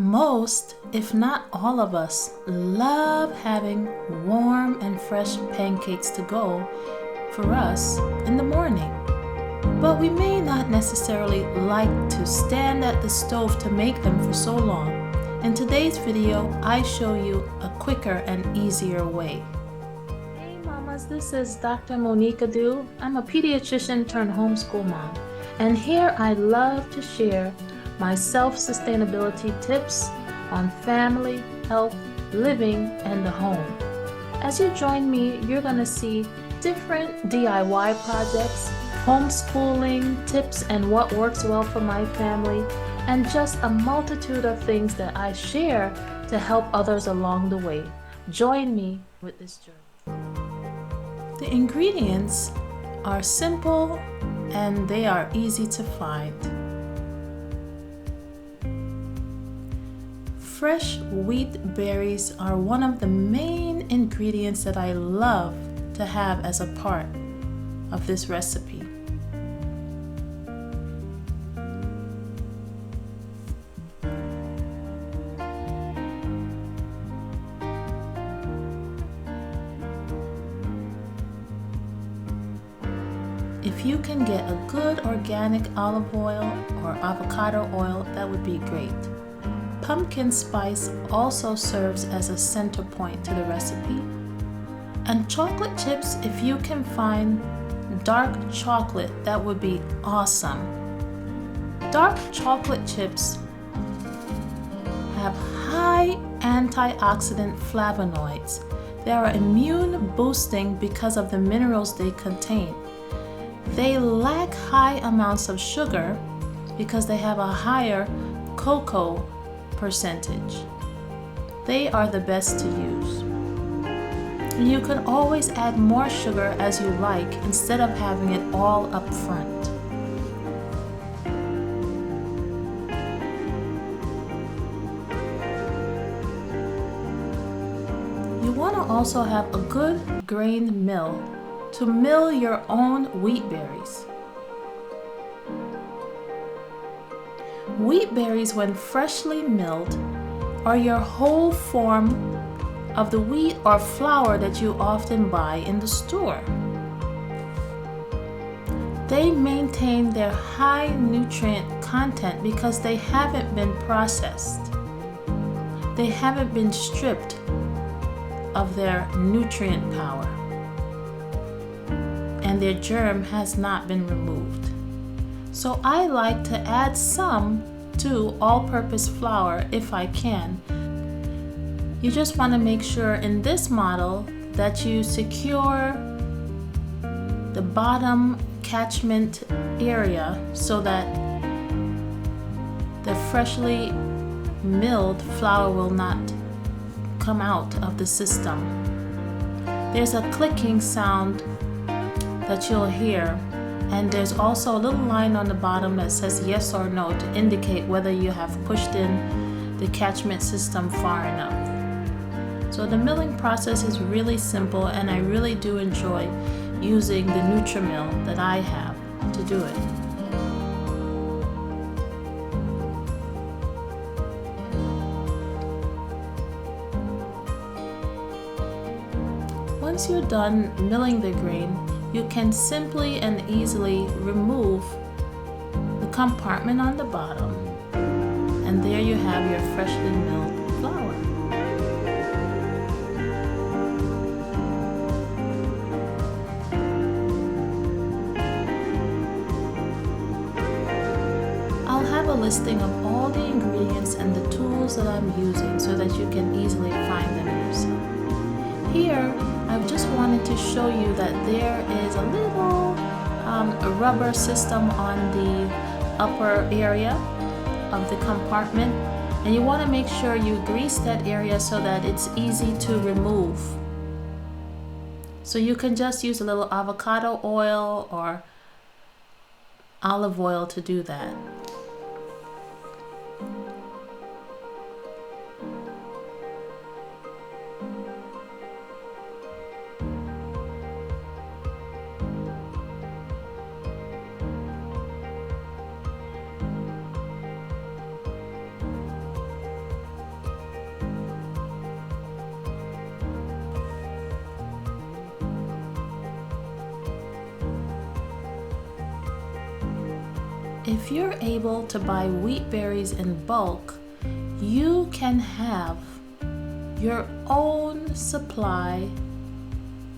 Most, if not all of us, love having warm and fresh pancakes to go for us in the morning. But we may not necessarily like to stand at the stove to make them for so long. In today's video, I show you a quicker and easier way. Hey mamas, this is Dr. Monique Adu. I'm a pediatrician turned homeschool mom. And here I love to share my self-sustainability tips on family, health, living, and the home. As you join me, you're going to see different DIY projects, homeschooling tips and what works well for my family, and just a multitude of things that I share to help others along the way. Join me with this journey. The ingredients are simple and they are easy to find. Fresh wheat berries are one of the main ingredients that I love to have as a part of this recipe. If you can get a good organic olive oil or avocado oil, that would be great. Pumpkin spice also serves as a center point to the recipe. And chocolate chips, if you can find dark chocolate, that would be awesome. Dark chocolate chips have high antioxidant flavonoids. They are immune boosting because of the minerals they contain. They lack high amounts of sugar because they have a higher cocoa percentage. They are the best to use. And you can always add more sugar as you like instead of having it all up front. You want to also have a good grain mill to mill your own wheat berries. Wheat berries, when freshly milled, are your whole form of the wheat or flour that you often buy in the store. They maintain their high nutrient content because they haven't been processed. They haven't been stripped of their nutrient power, and their germ has not been removed. So I like to add some to all-purpose flour if I can. You just want to make sure in this model that you secure the bottom catchment area so that the freshly milled flour will not come out of the system. There's a clicking sound that you'll hear, and there's also a little line on the bottom that says yes or no to indicate whether you have pushed in the catchment system far enough. So the milling process is really simple, and I really do enjoy using the Nutrimill that I have to do it. Once you're done milling the grain, you can simply and easily remove the compartment on the bottom, and there you have your freshly milled flour. I'll have a listing of all the ingredients and the tools that I'm using so that you can easily find them yourself. Here, I just wanted to show you that there is a little rubber system on the upper area of the compartment, and you want to make sure you grease that area so that it's easy to remove. So you can just use a little avocado oil or olive oil to do that. if you're able to buy wheat berries in bulk, you can have your own supply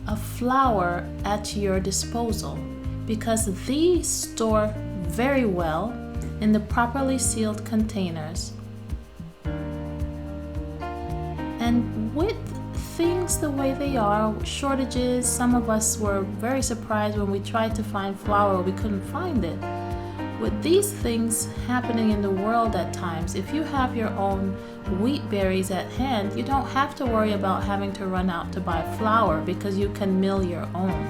of flour at your disposal, because these store very well in the properly sealed containers. And with things the way they are, shortages, some of us were very surprised when we tried to find flour, we couldn't find it. With these things happening in the world at times, if you have your own wheat berries at hand, you don't have to worry about having to run out to buy flour because you can mill your own.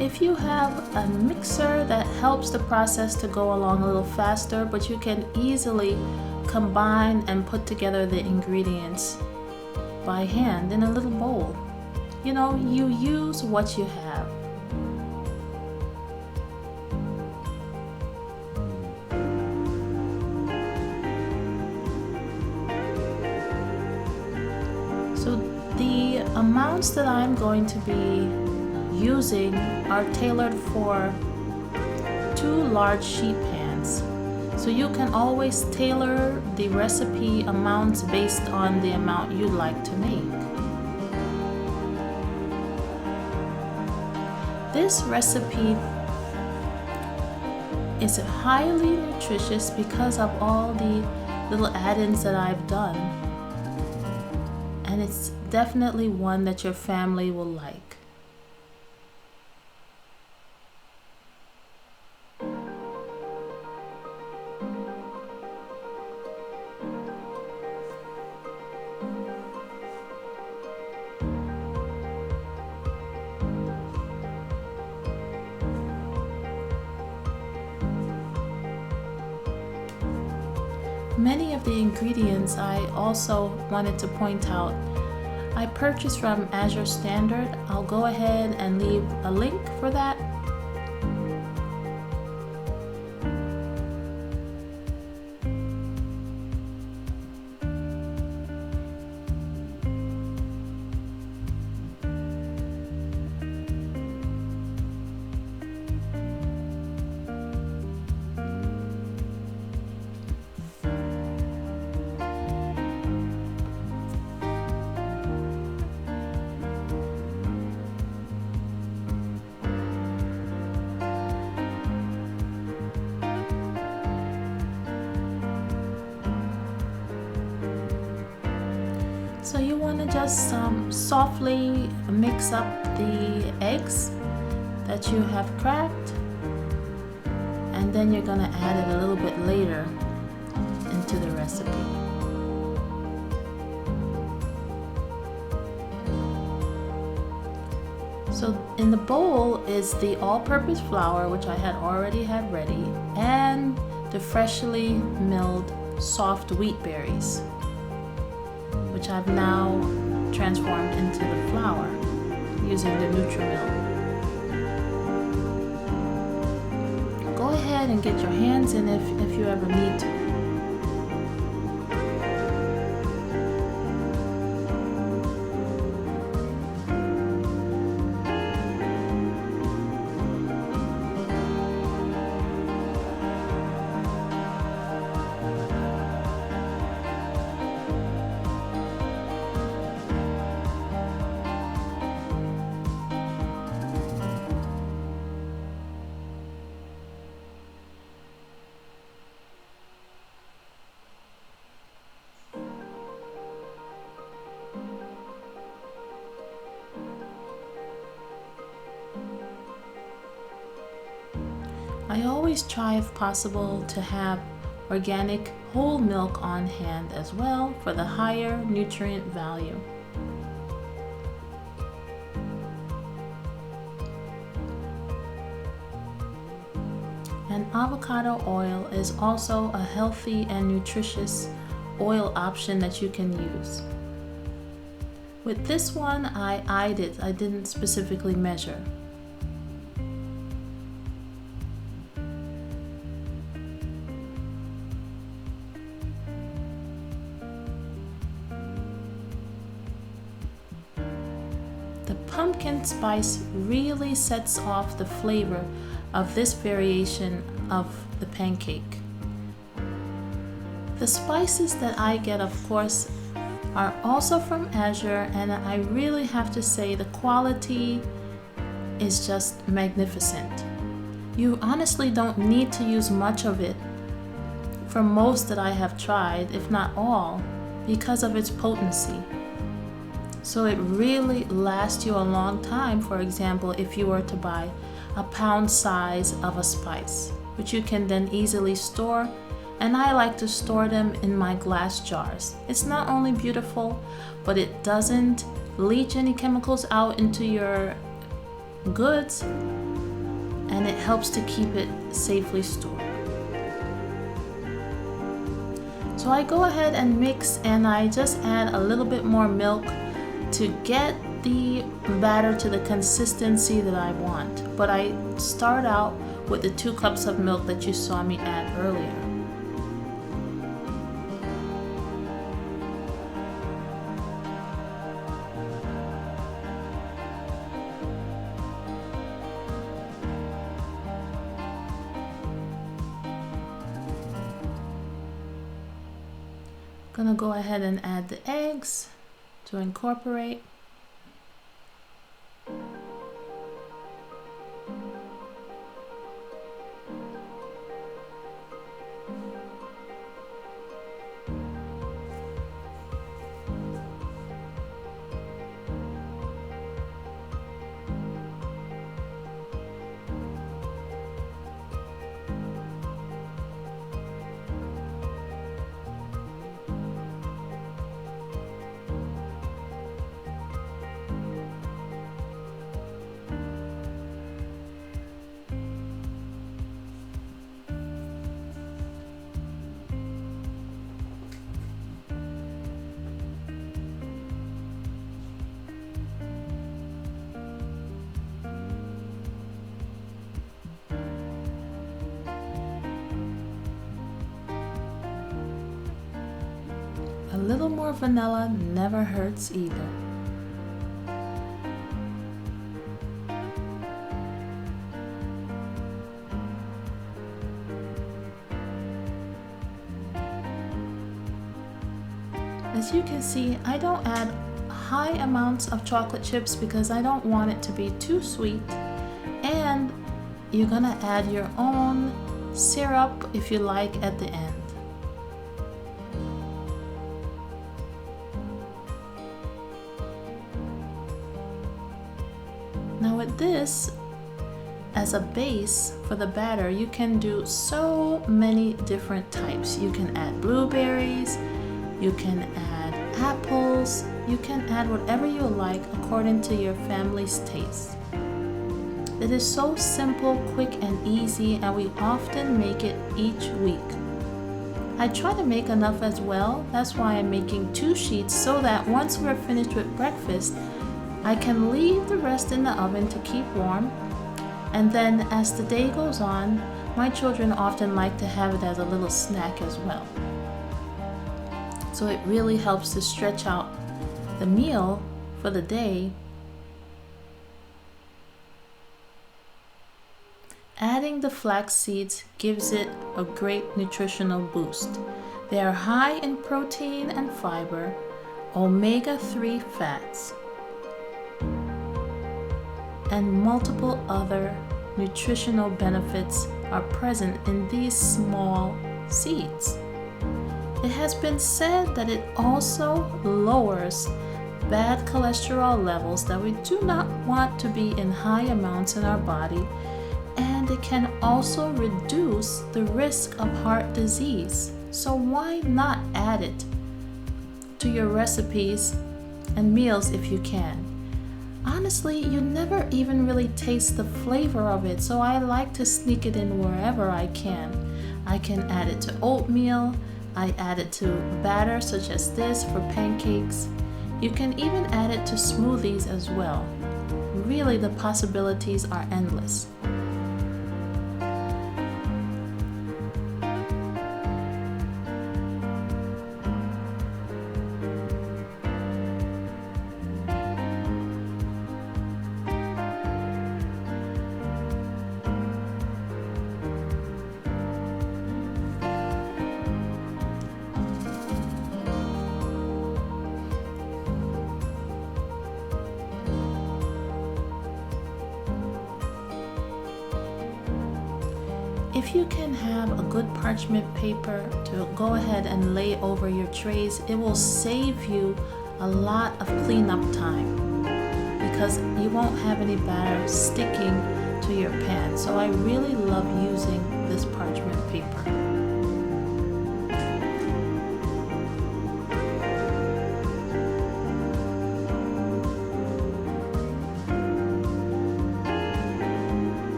If you have a mixer, that helps the process to go along a little faster, but you can easily combine and put together the ingredients by hand in a little bowl. You know, you use what you have. So the amounts that I'm going to be using are tailored for 2 large sheet pans. So you can always tailor the recipe amounts based on the amount you'd like to make. This recipe is highly nutritious because of all the little add-ins that I've done. And it's definitely one that your family will like. Many of the ingredients I also wanted to point out, I purchased from Azure Standard. I'll go ahead and leave a link for that. So you want to just softly mix up the eggs that you have cracked, and then you're going to add it a little bit later into the recipe. So in the bowl is the all-purpose flour, which I had already had ready, and the freshly milled soft wheat berries, which I've now transformed into the flour using the NutriMill. Go ahead and get your hands in if you ever need to. I always try, if possible, to have organic whole milk on hand as well for the higher nutrient value. And avocado oil is also a healthy and nutritious oil option that you can use. With this one, I eyed it. I didn't specifically measure. pumpkin spice really sets off the flavor of this variation of the pancake. The spices that I get, of course, are also from Azure, and I really have to say the quality is just magnificent. You honestly don't need to use much of it for most that I have tried, if not all, because of its potency. So it really lasts you a long time. For example, if you were to buy a pound size of a spice, which you can then easily store, and I like to store them in my glass jars. It's not only beautiful, but it doesn't leach any chemicals out into your goods, and it helps to keep it safely stored. So I go ahead and mix, and I just add a little bit more milk to get the batter to the consistency that I want. But I start out with the 2 cups of milk that you saw me add earlier. Gonna go ahead and add the eggs to incorporate. A little more vanilla never hurts either. As you can see, I don't add high amounts of chocolate chips because I don't want it to be too sweet, and you're gonna add your own syrup if you like at the end. Now with this as a base for the batter, you can do so many different types. You can add blueberries, you can add apples, you can add whatever you like according to your family's taste. It is so simple, quick, and easy, and we often make it each week. I try to make enough as well. That's why I'm making 2 sheets so that once we're finished with breakfast, I can leave the rest in the oven to keep warm, and then as the day goes on, my children often like to have it as a little snack as well. So it really helps to stretch out the meal for the day. Adding the flax seeds gives it a great nutritional boost. They are high in protein and fiber, omega-3 fats, and multiple other nutritional benefits are present in these small seeds. It has been said that it also lowers bad cholesterol levels that we do not want to be in high amounts in our body, and it can also reduce the risk of heart disease. So why not add it to your recipes and meals if you can? Honestly, you never even really taste the flavor of it, so I like to sneak it in wherever I can. I can add it to oatmeal, I add it to batter such as this for pancakes. You can even add it to smoothies as well. Really, the possibilities are endless. If you can have a good parchment paper to go ahead and lay over your trays, it will save you a lot of cleanup time because you won't have any batter sticking to your pan. So I really love using this parchment paper.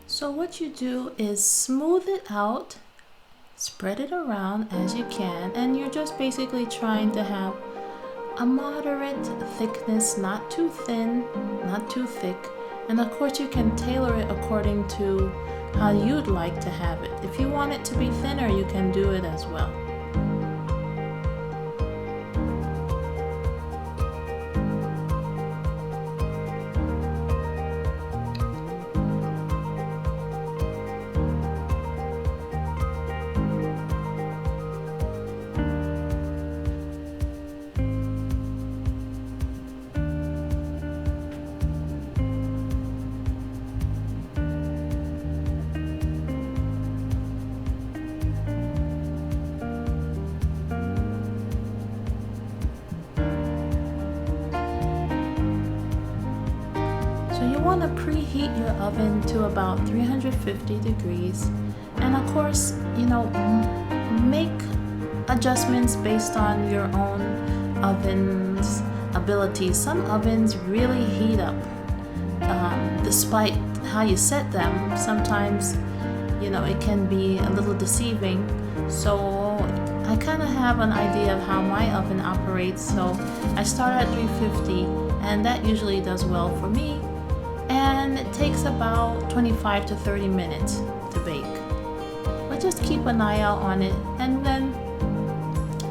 So what you do is smooth it out, spread it around as you can, and you're just basically trying to have a moderate thickness, not too thin, not too thick. And of course you can tailor it according to how you'd like to have it. If you want it to be thinner, you can do it as well. So you want to preheat your oven to about 350 degrees, and of course, make adjustments based on your own oven's abilities. Some ovens really heat up despite how you set them. Sometimes it can be a little deceiving, so I kind of have an idea of how my oven operates. So I start at 350, and that usually does well for me, and it takes about 25 to 30 minutes to bake. But just keep an eye out on it, and then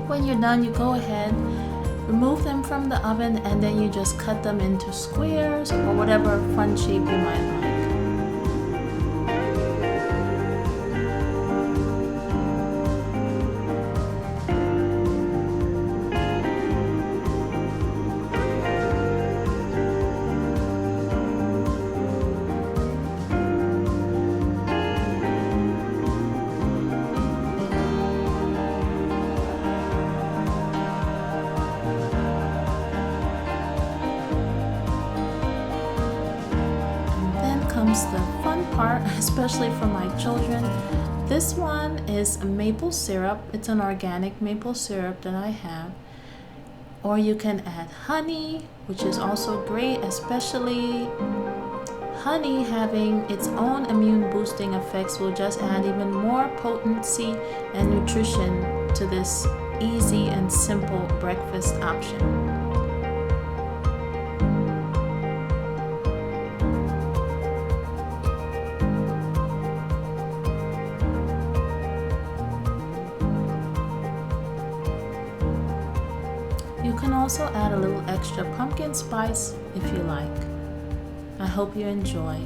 when you're done, you go ahead, remove them from the oven, and then you just cut them into squares or whatever fun shape you might like. Comes the fun part, especially for my children. This one is maple syrup. It's an organic maple syrup that I have. Or you can add honey, which is also great, especially honey having its own immune boosting effects will just add even more potency and nutrition to this easy and simple breakfast option. You can also add a little extra pumpkin spice if you like. I hope you enjoy.